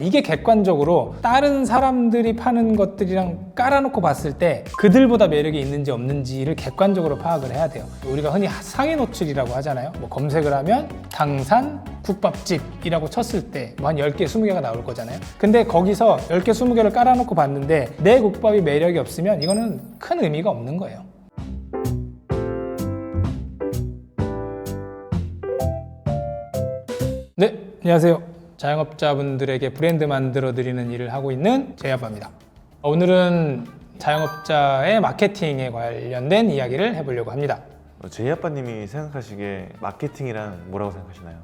이게 객관적으로 다른 사람들이 파는 것들이랑 깔아놓고 봤을 때 그들보다 매력이 있는지 없는지를 객관적으로 파악을 해야 돼요. 우리가 흔히 상위 노출이라고 하잖아요. 뭐 검색을 하면 당산 국밥집이라고 쳤을 때 뭐 한 10개, 20개가 나올 거잖아요. 근데 거기서 10개, 20개를 깔아놓고 봤는데 내 국밥이 매력이 없으면 이거는 큰 의미가 없는 거예요. 네, 안녕하세요. 자영업자분들에게 브랜드 만들어 드리는 일을 하고 있는 제이아빠입니다. 오늘은 자영업자의 마케팅에 관련된 이야기를 해보려고 합니다. 제이아빠님이 생각하시기에 마케팅이란 뭐라고 생각하시나요?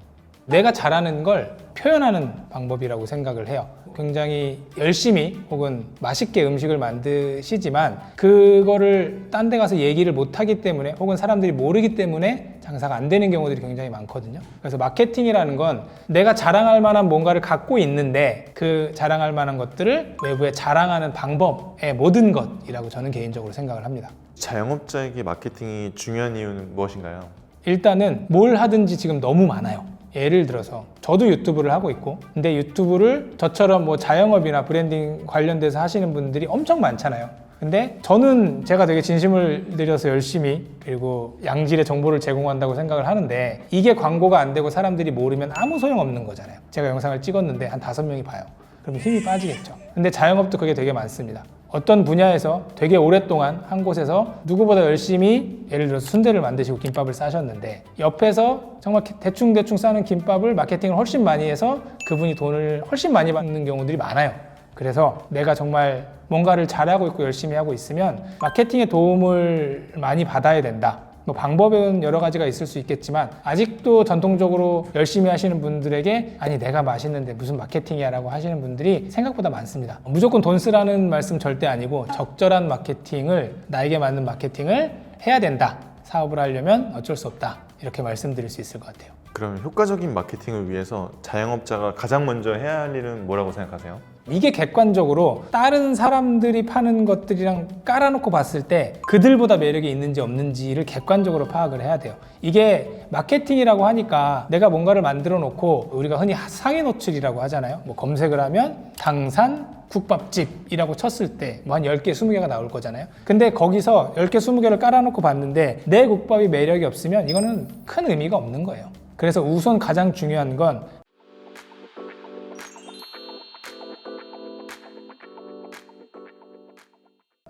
내가 잘하는 걸 표현하는 방법이라고 생각을 해요. 굉장히 열심히 혹은 맛있게 음식을 만드시지만 그거를 딴 데 가서 얘기를 못 하기 때문에 혹은 사람들이 모르기 때문에 장사가 안 되는 경우들이 굉장히 많거든요. 그래서 마케팅이라는 건 내가 자랑할 만한 뭔가를 갖고 있는데 그 자랑할 만한 것들을 외부에 자랑하는 방법의 모든 것이라고 저는 개인적으로 생각을 합니다. 자영업자에게 마케팅이 중요한 이유는 무엇인가요? 일단은 뭘 하든지 지금 너무 많아요. 예를 들어서 저도 유튜브를 하고 있고 근데 유튜브를 저처럼 뭐 자영업이나 브랜딩 관련돼서 하시는 분들이 엄청 많잖아요. 근데 저는 제가 되게 진심을 들여서 열심히 그리고 양질의 정보를 제공한다고 생각을 하는데 이게 광고가 안 되고 사람들이 모르면 아무 소용없는 거잖아요. 제가 영상을 찍었는데 한 5명이 봐요. 그럼 힘이 빠지겠죠. 근데 자영업도 그게 되게 많습니다. 어떤 분야에서 되게 오랫동안 한 곳에서 누구보다 열심히 예를 들어서 순대를 만드시고 김밥을 싸셨는데 옆에서 정말 대충 싸는 김밥을 마케팅을 훨씬 많이 해서 그분이 돈을 훨씬 많이 받는 경우들이 많아요. 그래서 내가 정말 뭔가를 잘하고 있고 열심히 하고 있으면 마케팅의 도움을 많이 받아야 된다. 뭐 방법은 여러 가지가 있을 수 있겠지만 아직도 전통적으로 열심히 하시는 분들에게 아니 내가 맛있는데 무슨 마케팅이야 라고 하시는 분들이 생각보다 많습니다. 무조건 돈 쓰라는 말씀 절대 아니고 적절한 마케팅을 나에게 맞는 마케팅을 해야 된다. 사업을 하려면 어쩔 수 없다. 이렇게 말씀드릴 수 있을 것 같아요. 그럼 효과적인 마케팅을 위해서 자영업자가 가장 먼저 해야 할 일은 뭐라고 생각하세요? 이게 객관적으로 다른 사람들이 파는 것들이랑 깔아놓고 봤을 때 그들보다 매력이 있는지 없는지를 객관적으로 파악을 해야 돼요. 이게 마케팅이라고 하니까 내가 뭔가를 만들어 놓고 우리가 흔히 상위 노출이라고 하잖아요. 뭐 검색을 하면 당산 국밥집이라고 쳤을 때 뭐 한 10개, 20개가 나올 거잖아요. 근데 거기서 10개, 20개를 깔아놓고 봤는데 내 국밥이 매력이 없으면 이거는 큰 의미가 없는 거예요. 그래서 우선 가장 중요한 건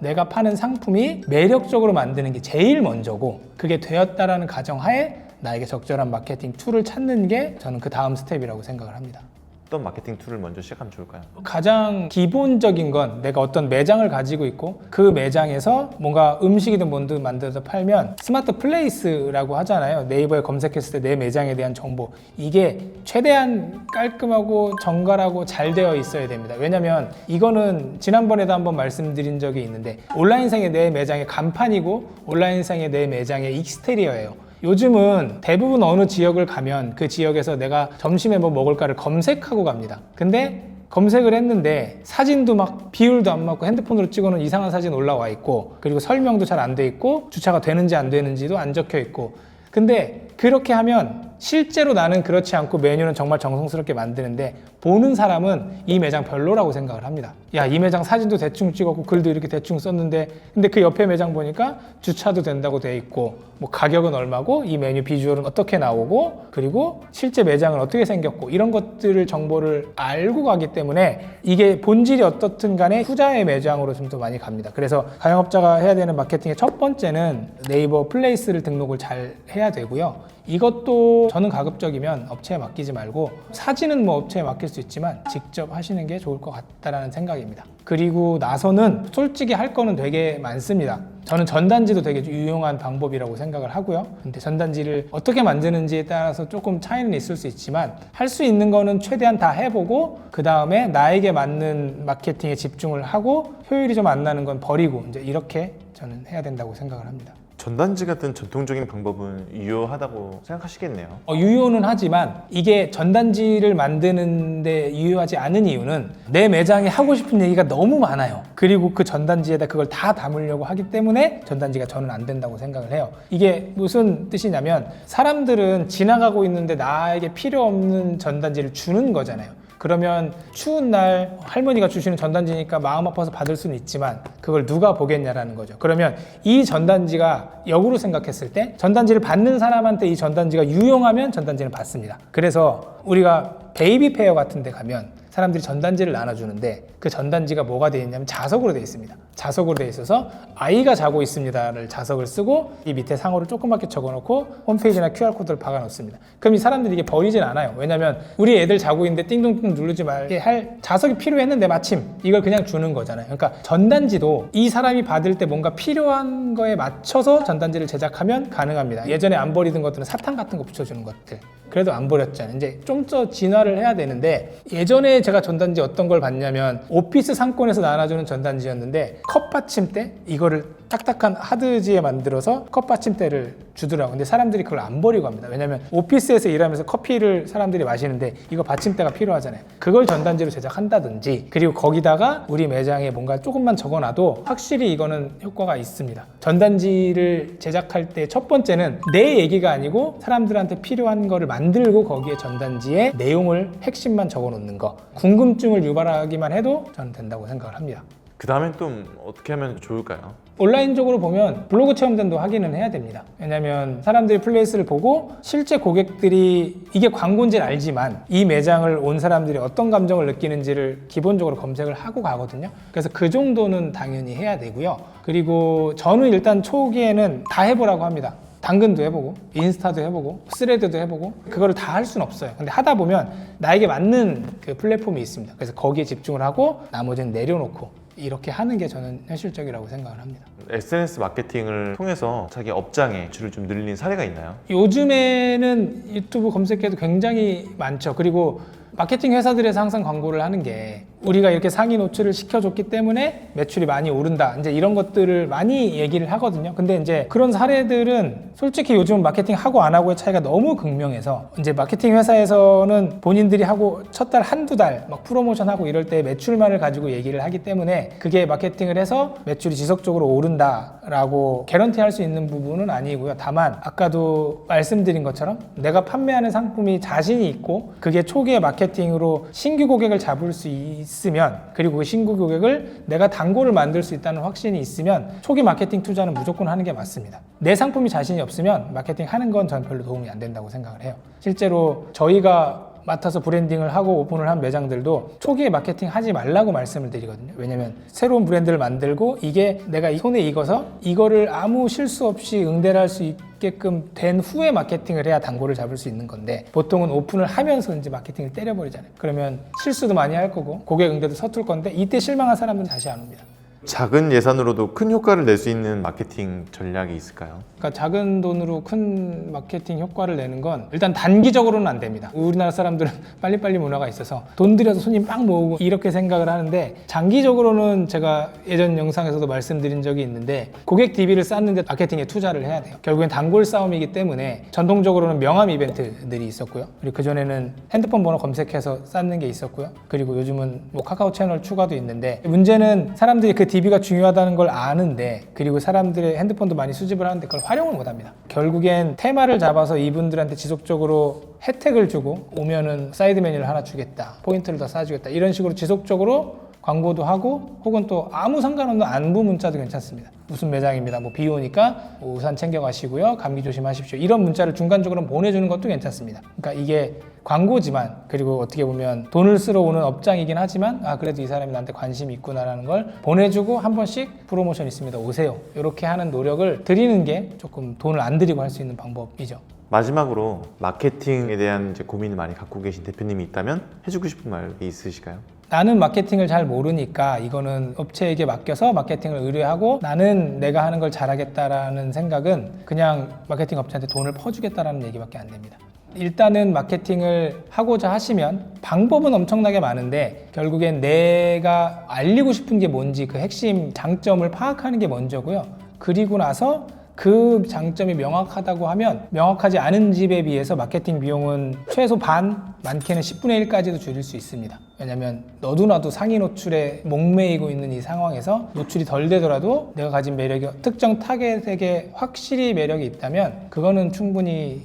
내가 파는 상품이 매력적으로 만드는 게 제일 먼저고 그게 되었다라는 가정하에 나에게 적절한 마케팅 툴을 찾는 게 저는 그 다음 스텝이라고 생각을 합니다. 어떤 마케팅 툴을 먼저 시작하면 좋을까요? 가장 기본적인 건 내가 어떤 매장을 가지고 있고 그 매장에서 뭔가 음식이든 뭔든 만들어서 팔면 스마트 플레이스라고 하잖아요. 네이버에 검색했을 때 내 매장에 대한 정보 이게 최대한 깔끔하고 정갈하고 잘 되어 있어야 됩니다. 왜냐면 이거는 지난번에도 한번 말씀드린 적이 있는데 온라인상의 내 매장의 간판이고 온라인상의 내 매장의 익스테리어예요. 요즘은 대부분 어느 지역을 가면 그 지역에서 내가 점심에 뭐 먹을까를 검색하고 갑니다. 근데 검색을 했는데 사진도 막 비율도 안 맞고 핸드폰으로 찍어놓은 이상한 사진 올라와 있고 그리고 설명도 잘 안 돼 있고 주차가 되는지 안 되는지도 안 적혀 있고 근데 그렇게 하면 실제로 나는 그렇지 않고 메뉴는 정말 정성스럽게 만드는데 보는 사람은 이 매장 별로라고 생각을 합니다. 야, 이 매장 사진도 대충 찍었고 글도 이렇게 대충 썼는데 근데 그 옆에 매장 보니까 주차도 된다고 돼 있고 뭐 가격은 얼마고 이 메뉴 비주얼은 어떻게 나오고 그리고 실제 매장은 어떻게 생겼고 이런 것들을 정보를 알고 가기 때문에 이게 본질이 어떻든 간에 후자의 매장으로 좀 더 많이 갑니다. 그래서 자영업자가 해야 되는 마케팅의 첫 번째는 네이버 플레이스를 등록을 잘 해야 되고요. 이것도 저는 가급적이면 업체에 맡기지 말고 사진은 뭐 업체에 맡길 수 있지만 직접 하시는 게 좋을 것 같다라는 생각입니다. 그리고 나서는 솔직히 할 거는 되게 많습니다. 저는 전단지도 되게 유용한 방법이라고 생각을 하고요. 근데 전단지를 어떻게 만드는지에 따라서 조금 차이는 있을 수 있지만 할 수 있는 거는 최대한 다 해보고 그 다음에 나에게 맞는 마케팅에 집중을 하고 효율이 좀 안 나는 건 버리고 이제 이렇게 저는 해야 된다고 생각을 합니다. 전단지 같은 전통적인 방법은 유효하다고 생각하시겠네요. 유효는 하지만 이게 전단지를 만드는데 유효하지 않은 이유는 내 매장에 하고 싶은 얘기가 너무 많아요. 그리고 그 전단지에다 그걸 다 담으려고 하기 때문에 전단지가 저는 안 된다고 생각을 해요. 이게 무슨 뜻이냐면 사람들은 지나가고 있는데 나에게 필요 없는 전단지를 주는 거잖아요. 그러면 추운 날 할머니가 주시는 전단지니까 마음 아파서 받을 수는 있지만 그걸 누가 보겠냐라는 거죠. 그러면 이 전단지가 역으로 생각했을 때 전단지를 받는 사람한테 이 전단지가 유용하면 전단지는 받습니다. 그래서 우리가 베이비 페어 같은 데 가면 사람들이 전단지를 나눠주는데 그 전단지가 뭐가 되어 있냐면 자석으로 되어 있습니다. 자석으로 되어 있어서 아이가 자고 있습니다를 자석을 쓰고 이 밑에 상호를 조그맣게 적어놓고 홈페이지나 QR코드를 박아놓습니다. 그럼 이 사람들이 이게 버리진 않아요. 왜냐면 우리 애들 자고 있는데 띵동띵 누르지 말게 할 자석이 필요했는데 마침 이걸 그냥 주는 거잖아요. 그러니까 전단지도 이 사람이 받을 때 뭔가 필요한 거에 맞춰서 전단지를 제작하면 가능합니다. 예전에 안 버리던 것들은 사탕 같은 거 붙여주는 것들 그래도 안 버렸잖아요. 이제 좀 더 진화를 해야 되는데 예전에 제가 전단지 어떤 걸 봤냐면 오피스 상권에서 나눠주는 전단지였는데 컵 받침대 이거를 딱딱한 하드지에 만들어서 컵 받침대를 주더라고요. 근데 사람들이 그걸 안 버리고 합니다. 왜냐면 오피스에서 일하면서 커피를 사람들이 마시는데 이거 받침대가 필요하잖아요. 그걸 전단지로 제작한다든지 그리고 거기다가 우리 매장에 뭔가 조금만 적어놔도 확실히 이거는 효과가 있습니다. 전단지를 제작할 때 첫 번째는 내 얘기가 아니고 사람들한테 필요한 거를 만들고 거기에 전단지에 내용을 핵심만 적어놓는 거 궁금증을 유발하기만 해도 저는 된다고 생각을 합니다. 그 다음엔 또 어떻게 하면 좋을까요? 온라인적으로 보면 블로그 체험단도 확인은 해야 됩니다. 왜냐하면 사람들이 플레이스를 보고 실제 고객들이 이게 광고인지는 알지만 이 매장을 온 사람들이 어떤 감정을 느끼는지를 기본적으로 검색을 하고 가거든요. 그래서 그 정도는 당연히 해야 되고요. 그리고 저는 일단 초기에는 다 해보라고 합니다. 당근도 해보고 인스타도 해보고 스레드도 해보고 그거를 다 할 수는 없어요. 근데 하다 보면 나에게 맞는 그 플랫폼이 있습니다. 그래서 거기에 집중을 하고 나머지는 내려놓고 이렇게 하는 게 저는 현실적이라고 생각을 합니다. SNS 마케팅을 통해서 자기 업장의 줄을 좀 늘린 사례가 있나요? 요즘에는 유튜브 검색해도 굉장히 많죠. 그리고 마케팅 회사들에서 항상 광고를 하는 게 우리가 이렇게 상위 노출을 시켜줬기 때문에 매출이 많이 오른다. 이제 이런 것들을 많이 얘기를 하거든요. 근데 이제 그런 사례들은 솔직히 요즘 마케팅 하고 안 하고의 차이가 너무 극명해서 이제 마케팅 회사에서는 본인들이 하고 첫 달 한두 달 막 프로모션 하고 이럴 때 매출만을 가지고 얘기를 하기 때문에 그게 마케팅을 해서 매출이 지속적으로 오른다라고 개런티 할 수 있는 부분은 아니고요. 다만 아까도 말씀드린 것처럼 내가 판매하는 상품이 자신이 있고 그게 초기에 마케팅으로 신규 고객을 잡을 수 있으면 그리고 그 신규 고객을 내가 단골을 만들 수 있다는 확신이 있으면 초기 마케팅 투자는 무조건 하는 게 맞습니다. 내 상품이 자신이 없으면 마케팅 하는 건 전 별로 도움이 안 된다고 생각을 해요. 실제로 저희가 맡아서 브랜딩을 하고 오픈을 한 매장들도 초기에 마케팅 하지 말라고 말씀을 드리거든요. 왜냐면 새로운 브랜드를 만들고 이게 내가 손에 익어서 이거를 아무 실수 없이 응대를 할 수 있게끔 된 후에 마케팅을 해야 단골을 잡을 수 있는 건데 보통은 오픈을 하면서 이제 마케팅을 때려버리잖아요. 그러면 실수도 많이 할 거고 고객 응대도 서툴 건데 이때 실망한 사람들은 다시 안 옵니다. 작은 예산으로도 큰 효과를 낼 수 있는 마케팅 전략이 있을까요? 그러니까 작은 돈으로 큰 마케팅 효과를 내는 건 일단 단기적으로는 안 됩니다. 우리나라 사람들은 빨리빨리 문화가 있어서 돈 들여서 손님 빵 모으고 이렇게 생각을 하는데 장기적으로는 제가 예전 영상에서도 말씀드린 적이 있는데 고객 DB를 쌓는데 마케팅에 투자를 해야 돼요. 결국엔 단골 싸움이기 때문에 전통적으로는 명함 이벤트들이 있었고요. 그리고 그전에는 핸드폰 번호 검색해서 쌓는 게 있었고요. 그리고 요즘은 뭐 카카오 채널 추가도 있는데 문제는 사람들이 그 DB가 중요하다는 걸 아는데 그리고 사람들의 핸드폰도 많이 수집을 하는데 그걸 활용을 못합니다. 결국엔 테마를 잡아서 이분들한테 지속적으로 혜택을 주고 오면은 사이드 메뉴를 하나 주겠다, 포인트를 더 쌓아주겠다 이런 식으로 지속적으로 광고도 하고 혹은 또 아무 상관없는 안부 문자도 괜찮습니다. 무슨 매장입니다. 뭐 비 오니까 뭐 우산 챙겨가시고요. 감기 조심하십시오. 이런 문자를 중간중간 보내주는 것도 괜찮습니다. 그러니까 이게 광고지만 그리고 어떻게 보면 돈을 쓰러 오는 업장이긴 하지만 아 그래도 이 사람이 나한테 관심이 있구나라는 걸 보내주고 한 번씩 프로모션 있습니다. 오세요. 이렇게 하는 노력을 드리는 게 조금 돈을 안 들이고 할 수 있는 방법이죠. 마지막으로 마케팅에 대한 이제 고민을 많이 갖고 계신 대표님이 있다면 해주고 싶은 말이 있으실까요? 나는 마케팅을 잘 모르니까 이거는 업체에게 맡겨서 마케팅을 의뢰하고 나는 내가 하는 걸 잘하겠다라는 생각은 그냥 마케팅 업체한테 돈을 퍼주겠다라는 얘기밖에 안 됩니다. 일단은 마케팅을 하고자 하시면 방법은 엄청나게 많은데 결국엔 내가 알리고 싶은 게 뭔지 그 핵심 장점을 파악하는 게 먼저고요. 그리고 나서 그 장점이 명확하다고 하면 명확하지 않은 집에 비해서 마케팅 비용은 최소 반, 많게는 10분의 1까지도 줄일 수 있습니다. 왜냐면 너도 나도 상위 노출에 목매이고 있는 이 상황에서 노출이 덜 되더라도 내가 가진 매력이 특정 타겟에게 확실히 매력이 있다면 그거는 충분히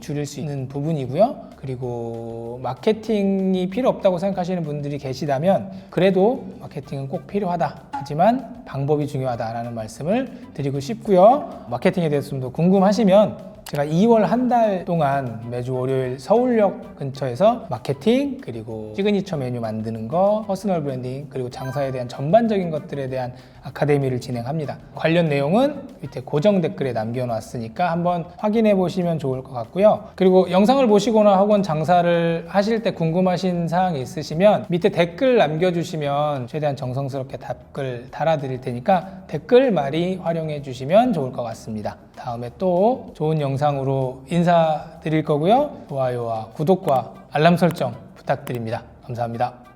줄일 수 있는 부분이고요. 그리고 마케팅이 필요 없다고 생각하시는 분들이 계시다면 그래도 마케팅은 꼭 필요하다. 하지만 방법이 중요하다라는 말씀을 드리고 싶고요. 마케팅에 대해서 좀 더 궁금하시면 제가 2월 한 달 동안 매주 월요일 서울역 근처에서 마케팅, 그리고 시그니처 메뉴 만드는 거, 퍼스널 브랜딩, 그리고 장사에 대한 전반적인 것들에 대한 아카데미를 진행합니다. 관련 내용은 밑에 고정 댓글에 남겨놨으니까 한번 확인해 보시면 좋을 것 같고요. 그리고 영상을 보시거나 혹은 장사를 하실 때 궁금하신 사항이 있으시면 밑에 댓글 남겨주시면 최대한 정성스럽게 답글 달아드릴 테니까 댓글 많이 활용해 주시면 좋을 것 같습니다. 다음에 또 좋은 영상으로 인사드릴 거고요. 좋아요와 구독과 알람 설정 부탁드립니다. 감사합니다.